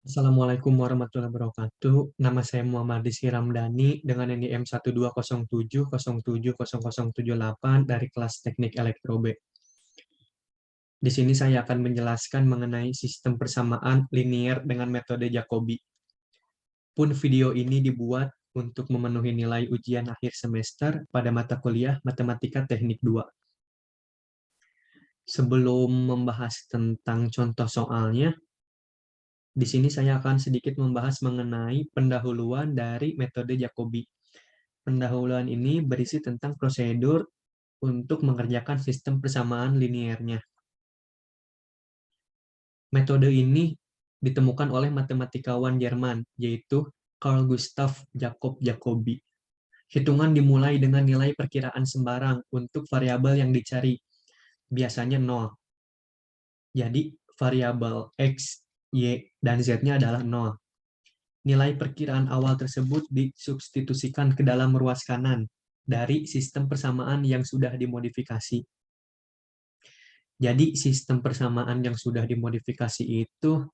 Assalamualaikum warahmatullahi wabarakatuh. Nama saya Muhammad Rizky Ramdhani dengan NIM 12070070078 dari kelas Teknik Elektro B. Di sini saya akan menjelaskan mengenai sistem persamaan linier dengan metode Jacobi. Pun video ini dibuat untuk memenuhi nilai ujian akhir semester pada mata kuliah Matematika Teknik 2. Sebelum membahas tentang contoh soalnya, di sini saya akan sedikit membahas mengenai pendahuluan dari metode Jacobi. Pendahuluan ini berisi tentang prosedur untuk mengerjakan sistem persamaan liniernya. Metode ini ditemukan oleh matematikawan Jerman, yaitu Carl Gustav Jacob Jacobi. Hitungan dimulai dengan nilai perkiraan sembarang untuk variabel yang dicari, biasanya 0. Jadi, variabel X, Y, dan Z-nya adalah 0. Nilai perkiraan awal tersebut disubstitusikan ke dalam ruas kanan dari sistem persamaan yang sudah dimodifikasi. Jadi sistem persamaan yang sudah dimodifikasi itu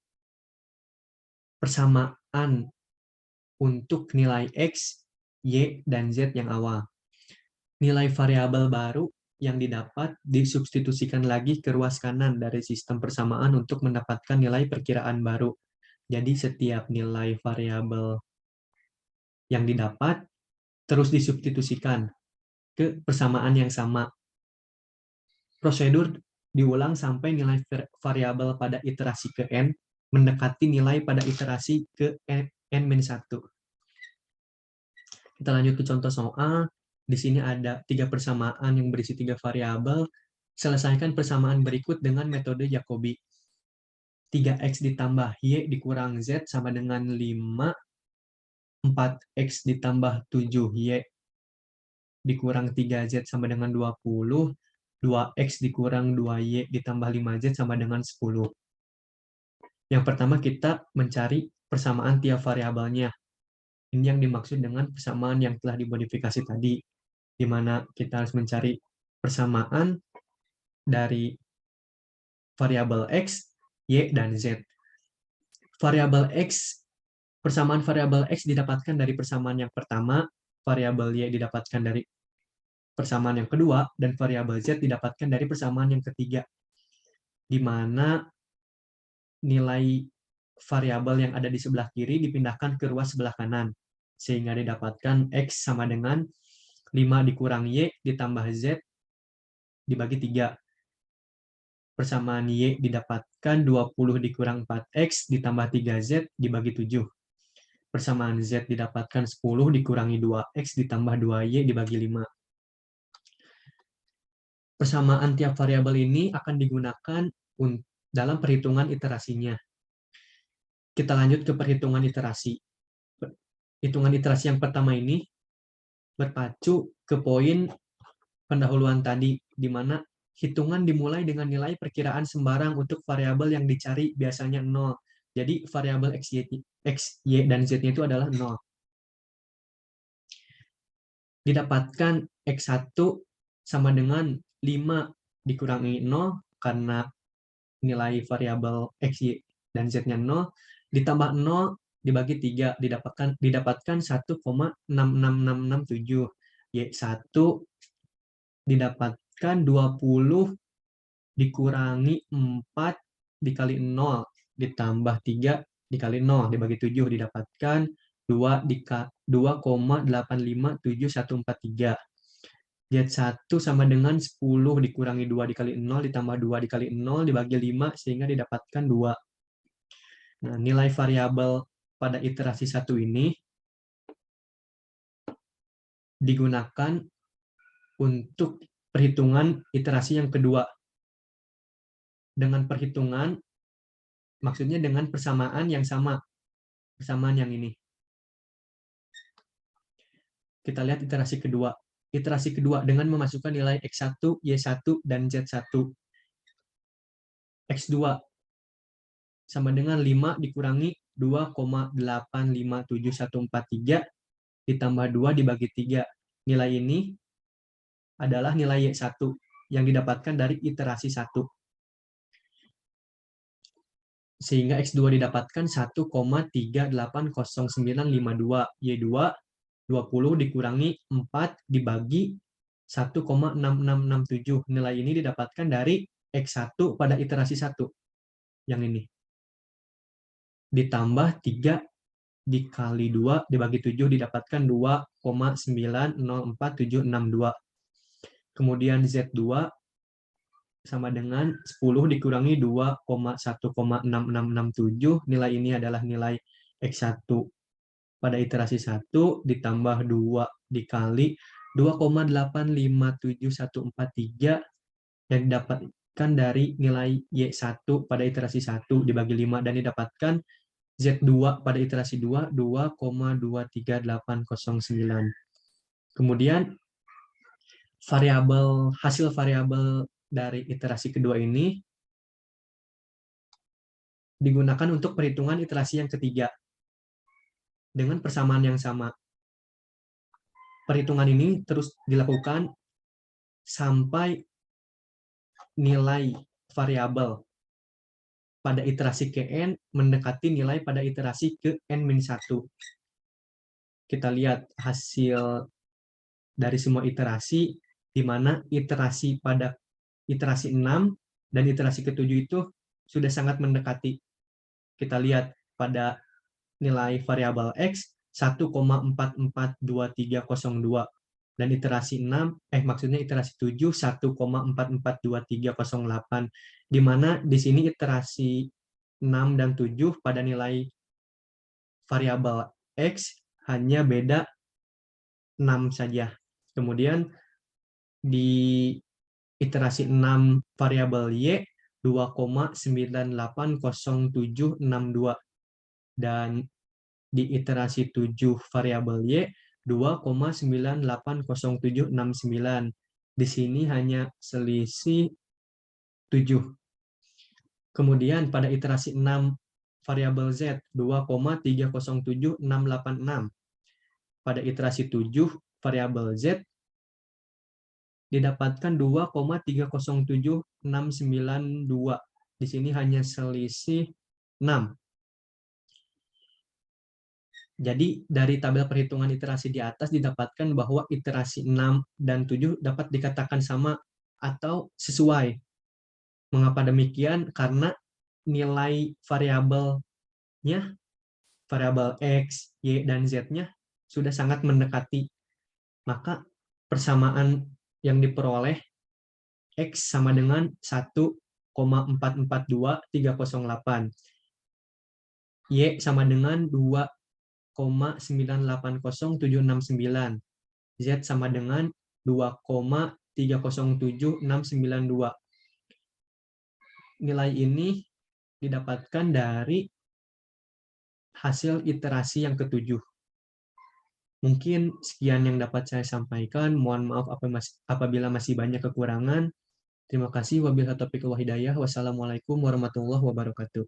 persamaan untuk nilai X, Y, dan Z yang awal. Nilai variabel baru yang didapat disubstitusikan lagi ke ruas kanan dari sistem persamaan untuk mendapatkan nilai perkiraan baru. Jadi setiap nilai variabel yang didapat terus disubstitusikan ke persamaan yang sama. Prosedur diulang sampai nilai variabel pada iterasi ke N mendekati nilai pada iterasi ke N-1. Kita lanjut ke contoh soal. Di sini ada 3 persamaan yang berisi 3 variabel. Selesaikan persamaan berikut dengan metode Jacobi. 3x ditambah y dikurang z sama dengan 5. 4x ditambah 7y dikurang 3z sama dengan 20. 2x dikurang 2y ditambah 5z sama dengan 10. Yang pertama kita mencari persamaan tiap variabelnya. Ini yang dimaksud dengan persamaan yang telah dimodifikasi tadi, di mana kita harus mencari persamaan dari variabel X, Y, dan Z. Variabel X, persamaan variabel X didapatkan dari persamaan yang pertama, variabel Y didapatkan dari persamaan yang kedua, dan variabel Z didapatkan dari persamaan yang ketiga, di mana nilai variabel yang ada di sebelah kiri dipindahkan ke ruas sebelah kanan, sehingga didapatkan X sama dengan 5 dikurang Y ditambah Z dibagi 3. Persamaan Y didapatkan 20 dikurang 4X ditambah 3Z dibagi 7. Persamaan Z didapatkan 10 dikurangi 2X ditambah 2Y dibagi 5. Persamaan tiap variabel ini akan digunakan dalam perhitungan iterasinya. Kita lanjut ke perhitungan iterasi. Hitungan iterasi yang pertama ini berpacu ke poin pendahuluan tadi, di mana hitungan dimulai dengan nilai perkiraan sembarang untuk variabel yang dicari biasanya 0. Jadi variabel X, Y, dan Z-nya itu adalah 0. Didapatkan X1 sama dengan 5 dikurangi 0 karena nilai variabel X, Y, dan Z-nya 0, ditambah 0 dibagi 3, didapatkan 1,66667. Y1 didapatkan 20 dikurangi 4 dikali 0 ditambah 3 dikali 0 dibagi 7 didapatkan 2,8574143. Z1 sama dengan 10 dikurangi 2 dikali 0 ditambah 2 dikali 0 dibagi 5 sehingga didapatkan 2. Nah, nilai variabel pada iterasi 1 ini digunakan untuk perhitungan iterasi yang kedua. Dengan perhitungan, maksudnya dengan persamaan yang sama. Persamaan yang ini. Kita lihat iterasi kedua. Iterasi kedua dengan memasukkan nilai X1, Y1, dan Z1. X2 sama dengan 5 dikurangi 2,8574143 ditambah 2 dibagi 3. Nilai ini adalah nilai Y1 yang didapatkan dari iterasi 1. Sehingga X2 didapatkan 1,380952. Y2 20 dikurangi 4 dibagi 1,6667. Nilai ini didapatkan dari X1 pada iterasi 1. Yang ini. Ditambah 3 dikali 2 dibagi 7 didapatkan 2,904762. Kemudian Z2 sama dengan 10 dikurangi 2,1,6667. Nilai ini adalah nilai X1 pada iterasi 1 ditambah 2 dikali 2,857143 yang didapatkan dari nilai Y1 pada iterasi 1 dibagi 5 dan didapatkan Z2 pada iterasi 2 2,23809. Kemudian hasil variabel dari iterasi kedua ini digunakan untuk perhitungan iterasi yang ketiga dengan persamaan yang sama. Perhitungan ini terus dilakukan sampai nilai variabel pada iterasi ke N mendekati nilai pada iterasi ke N-1. Kita lihat hasil dari semua iterasi, di mana iterasi pada iterasi 6 dan iterasi ke-7 itu sudah sangat mendekati. Kita lihat pada nilai variabel X 1,442302 dan iterasi 6 maksudnya iterasi 7 1,442308, di mana di sini iterasi 6 dan 7 pada nilai variabel X hanya beda 6 saja. Kemudian di iterasi 6 variabel Y 2,980762 dan di iterasi 7 variabel Y 2,980769. Di sini hanya selisih 7. Kemudian pada iterasi 6 variabel Z 2,307686. Pada iterasi 7 variabel Z didapatkan 2,307692. Di sini hanya selisih 6. Jadi dari tabel perhitungan iterasi di atas didapatkan bahwa iterasi 6 dan 7 dapat dikatakan sama atau sesuai. Mengapa demikian? Karena nilai variabelnya, variabel X, Y, dan Z-nya sudah sangat mendekati. Maka persamaan yang diperoleh X sama dengan 1,442308. Y sama dengan 2,980769. Z sama dengan 2,307692. Nilai ini didapatkan dari hasil iterasi yang ketujuh. Mungkin sekian yang dapat saya sampaikan. Mohon maaf apabila masih banyak kekurangan. Terima kasih. Wabillahi taufiq wal hidayah. Wassalamualaikum warahmatullahi wabarakatuh.